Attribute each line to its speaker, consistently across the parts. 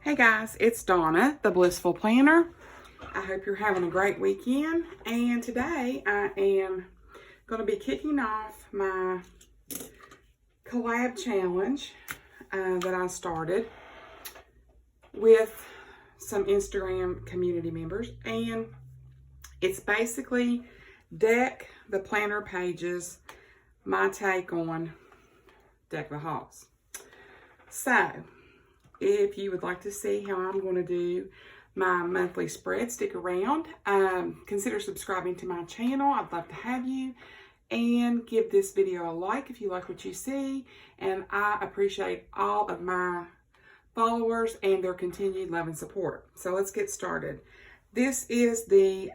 Speaker 1: Hey guys, it's Donna, the Blissful Planner. I hope you're having a great weekend. And today I am going to be kicking off my collab challenge that I started with some Instagram community members. And it's basically Deck the Planner Pages, my take on Deck the Halls. So, if you would like to see how I'm going to do my monthly spread, stick around. Consider subscribing to my channel. I'd love to have you. And give this video a like if you like what you see. And I appreciate all of my followers and their continued love and support. So let's get started. This is the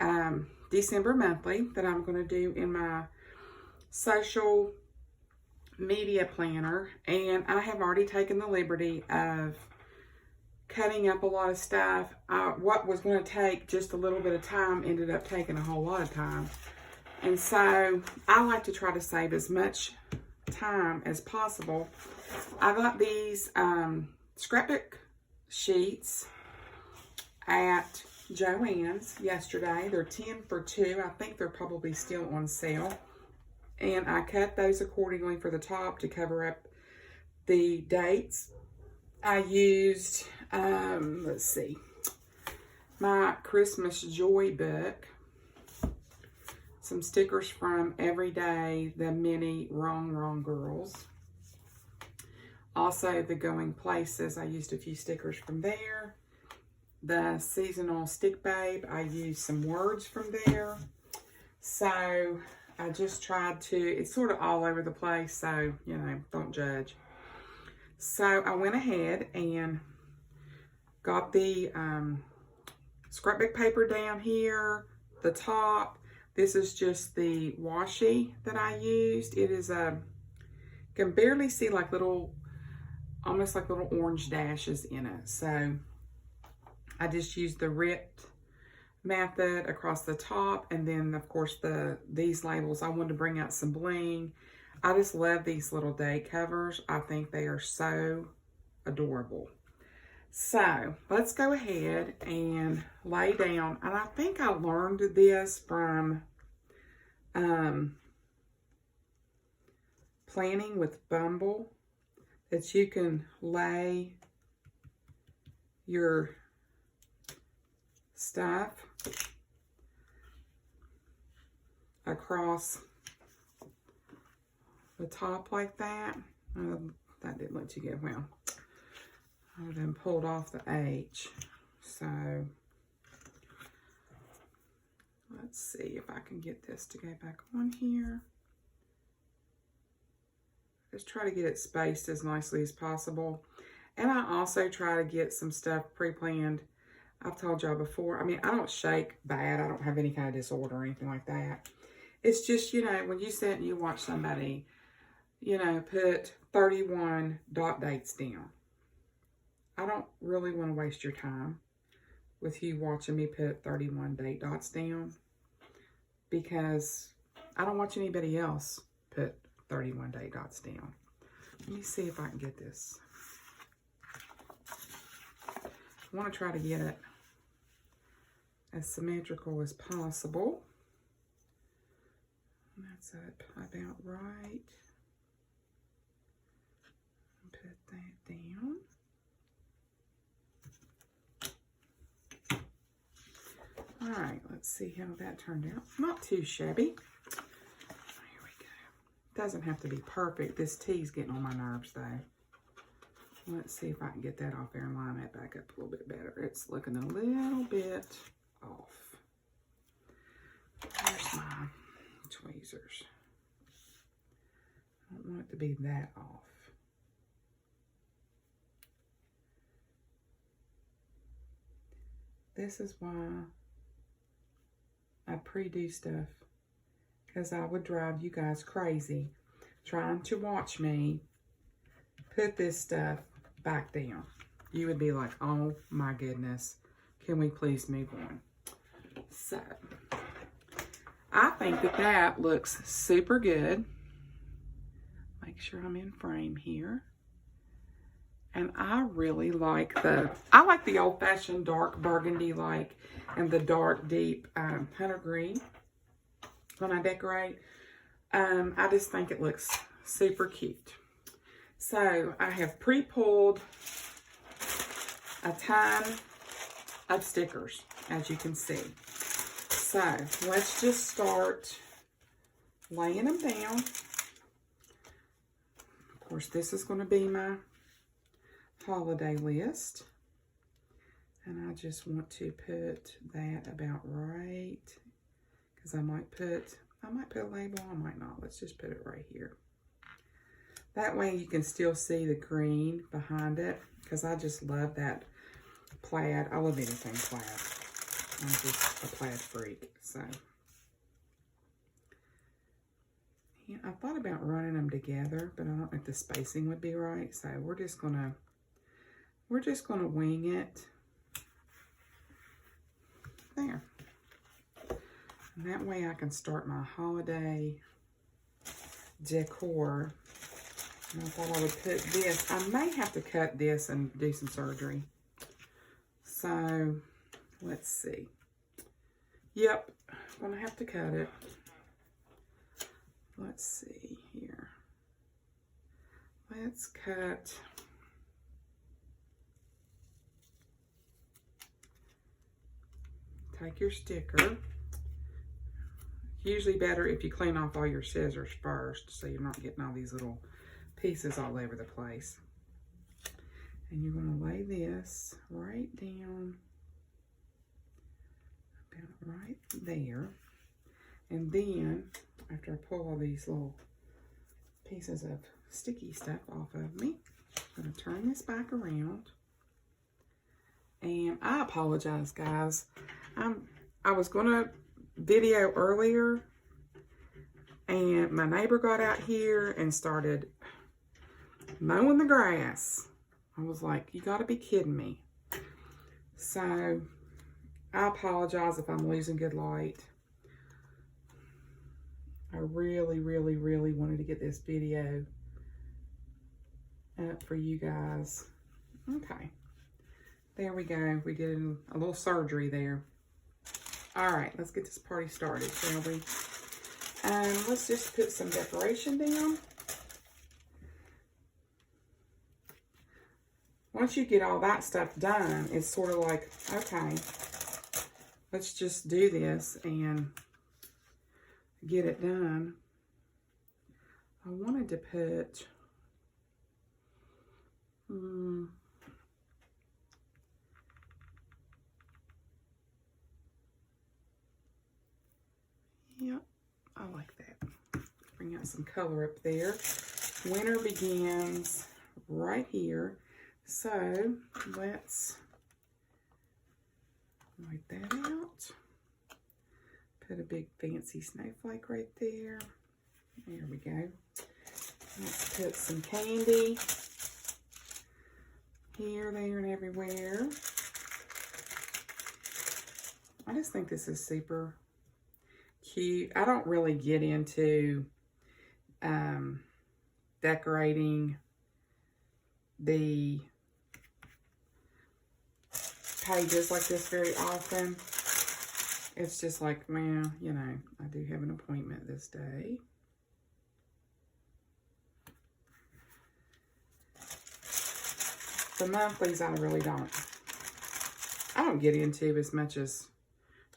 Speaker 1: December monthly that I'm going to do in my social media planner. And I have already taken the liberty of cutting up a lot of stuff. What was going to take just a little bit of time ended up taking a whole lot of time. And so I like to try to save as much time as possible. I got these scrapbook sheets at Joann's yesterday. They're 10 for 2. I think they're probably still on sale. And I cut those accordingly for the top to cover up the dates. I used, let's see, my Christmas Joy book, some stickers from Everyday, the mini Wrong Girls. Also, the Going Places, I used a few stickers from there. The Seasonal Stick Babe, I used some words from there. So, I just tried to, it's sort of all over the place, so, you know, don't judge. So I went ahead and got the scrapbook paper down here, the top. This is just the washi that I used. It is you can barely see like little, almost like little orange dashes in it. So I just used the ripped method across the top, and then of course these labels, I wanted to bring out some bling. I just love these little day covers. I think they are so adorable. So let's go ahead and lay down. And I think I learned this from Planning with Bumble, that you can lay your stuff across the top like that. That didn't let you get well. I then pulled off the H. So let's see if I can get this to go back on here. Just try to get it spaced as nicely as possible. And I also try to get some stuff pre-planned. I've told y'all before, I mean, I don't shake bad. I don't have any kind of disorder or anything like that. It's just, you know, when you sit and you watch somebody, you know, put 31 dot dates down. I don't really want to waste your time with you watching me put 31 date dots down, because I don't watch anybody else put 31 date dots down. Let me see if I can get this. I want to try to get it as symmetrical as possible. That's about right. Put that down. All right, let's see how that turned out. Not too shabby. Here we go. Doesn't have to be perfect. This tea's getting on my nerves though. Let's see if I can get that off there and line that back up a little bit better. It's looking a little bit off. There's my tweezers. I don't want it to be that off. This is why I pre-do stuff, because I would drive you guys crazy trying to watch me put this stuff back down. You would be like, oh my goodness, can we please move on? So I think that looks super good. Make sure I'm in frame here. And I really like the old-fashioned dark burgundy and the dark deep hunter green when I decorate. I just think it looks super cute. So I have pre-pulled a ton of stickers, as you can see. So let's just start laying them down. Of course, this is going to be my holiday list. And I just want to put that about right, because I might put a label, I might not. Let's just put it right here. That way you can still see the green behind it, because I just love that plaid. I love anything plaid. I'm just a plaid freak. So yeah, I thought about running them together, but I don't know if the spacing would be right. So we're just gonna wing it. There. And that way I can start my holiday decor. And I thought I would put this. I may have to cut this and do some surgery. So let's see. Yep, I'm gonna have to cut it. Let's see here. Let's cut. Take your sticker. Usually better if you clean off all your scissors first, so you're not getting all these little pieces all over the place. And you're going to lay this right down, about right there. And then, after I pull all these little pieces of sticky stuff off of me, I'm going to turn this back around. And I apologize, guys. I was going to video earlier, and my neighbor got out here and started mowing the grass. I was like, you got to be kidding me. So I apologize if I'm losing good light. I really, really, really wanted to get this video up for you guys. Okay. There we go. We did a little surgery there. All right, let's get this party started, shall we? Let's just put some decoration down. Once you get all that stuff done, it's sort of like, okay, let's just do this and get it done. I wanted to put, yeah, I like that. Bring out some color up there. Winter begins right here. So let's wipe that out. Put a big fancy snowflake right there. There we go. Let's put some candy here, there, and everywhere. I just think this is super cute. I don't really get into decorating the pages like this very often. It's just like, well, you know, I do have an appointment this day. The monthlies I really don't. I don't get into as much as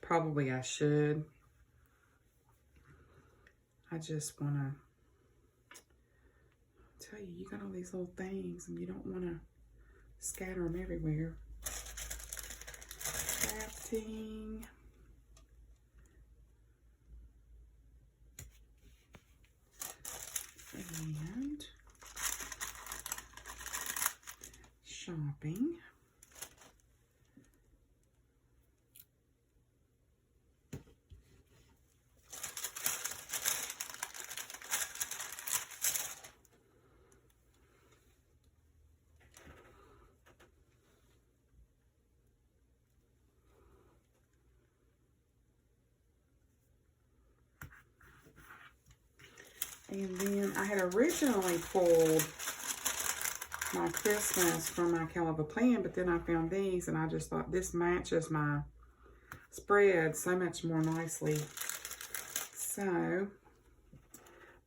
Speaker 1: probably I should. I just want to tell you, you got all these little things and you don't want to scatter them everywhere. Crafting. And shopping. And then I had originally pulled my Christmas from my Caliber plan, but then I found these and I just thought this matches my spread so much more nicely. So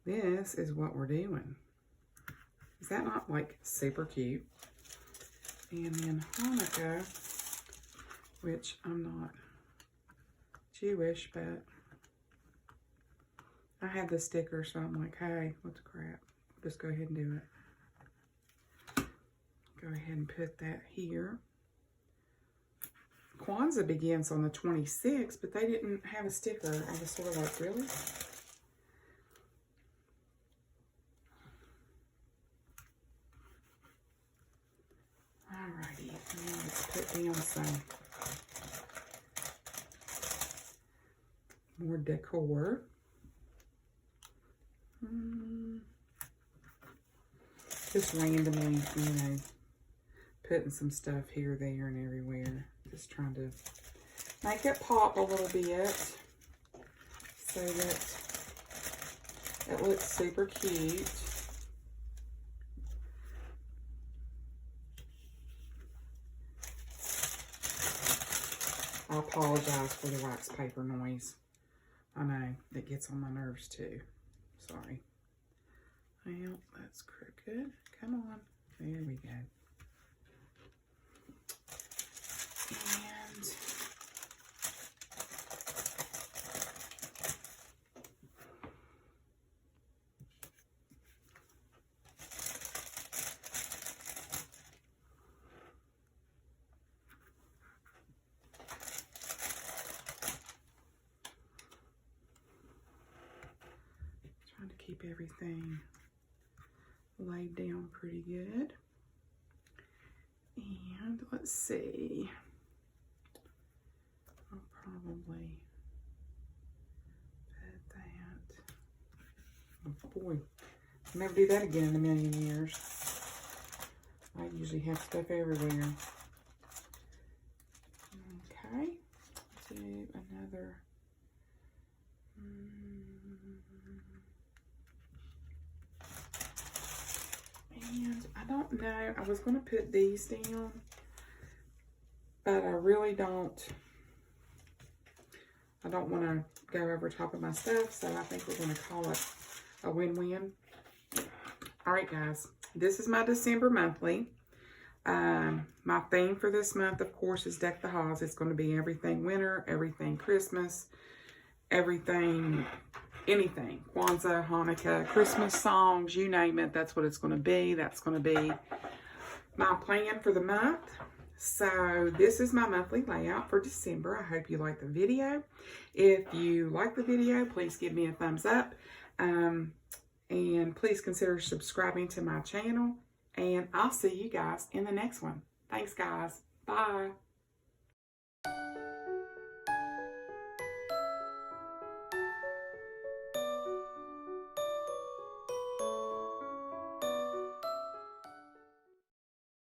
Speaker 1: this is what we're doing. Is that not like super cute? And then Hanukkah, which I'm not Jewish, but I have the sticker, so I'm like, hey, what the crap? Just go ahead and do it. Go ahead and put that here. Kwanzaa begins on the 26th, but they didn't have a sticker. I was sort of like, really? Alrighty, now let's put down some more decor. Just randomly, you know, putting some stuff here, there, and everywhere. Just trying to make it pop a little bit so that it looks super cute. I apologize for the wax paper noise. I know, it gets on my nerves too. Sorry. Well, that's crooked. Come on. There we go. And trying to keep everything laid down pretty good. And let's see. I'll probably put that. Oh boy, I'll never do that again in a million years. I usually have stuff everywhere. Okay, do another. And I don't know, I was going to put these down, but I really don't. I don't want to go over top of my stuff, so I think we're going to call it a win-win. All right, guys, this is my December monthly. My theme for this month, of course, is Deck the Halls. It's going to be everything winter, everything Christmas, everything, anything. Kwanzaa, Hanukkah, Christmas songs, you name it. That's what it's going to be. That's going to be my plan for the month. So this is my monthly layout for December. I hope you like the video. If you like the video, please give me a thumbs up. And please consider subscribing to my channel. And I'll see you guys in the next one. Thanks, guys. Bye.